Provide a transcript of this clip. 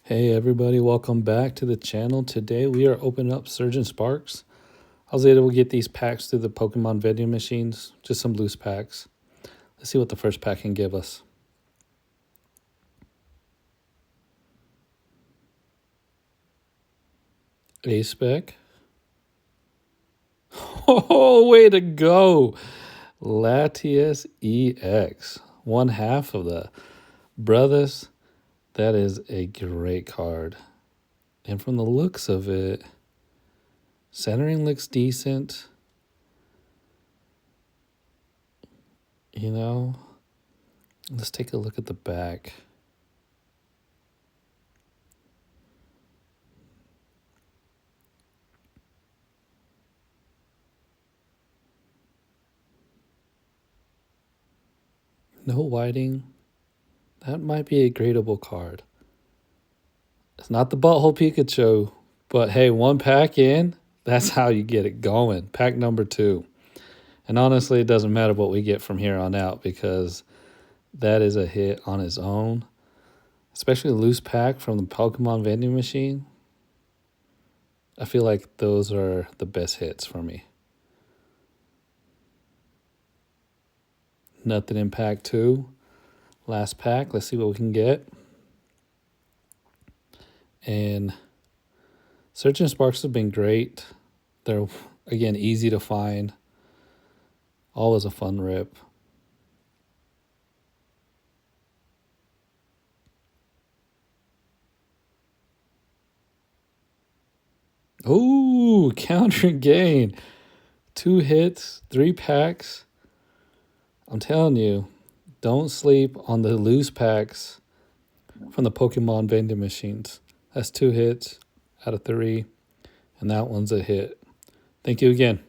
Hey everybody, welcome back to the channel. Today we are opening up Surgeon Sparks. I was able to get these packs through the Pokemon vending machines, just some loose packs. Let's see what the first pack can give us. A-Spec. Oh, way to go! LATIAS EX. One half of the brothers. That is a great card. And from the looks of it, centering looks decent. You know, let's take a look at the back. No whiting. That might be a gradable card. It's not the Butthole Pikachu, but hey, one pack in, that's how you get it going. Pack number 2. And honestly, it doesn't matter what we get from here on out because that is a hit on its own. Especially a loose pack from the Pokemon vending machine. I feel like those are the best hits for me. Nothing in pack 2. Last pack, let's see what we can get. And Surgeon Sparks have been great. They're, again, easy to find. Always a fun rip. Ooh, counter gain. 2 hits, 3 packs. I'm telling you, don't sleep on the loose packs from the Pokemon vending machines. That's 2 hits out of 3, and that one's a hit. Thank you again.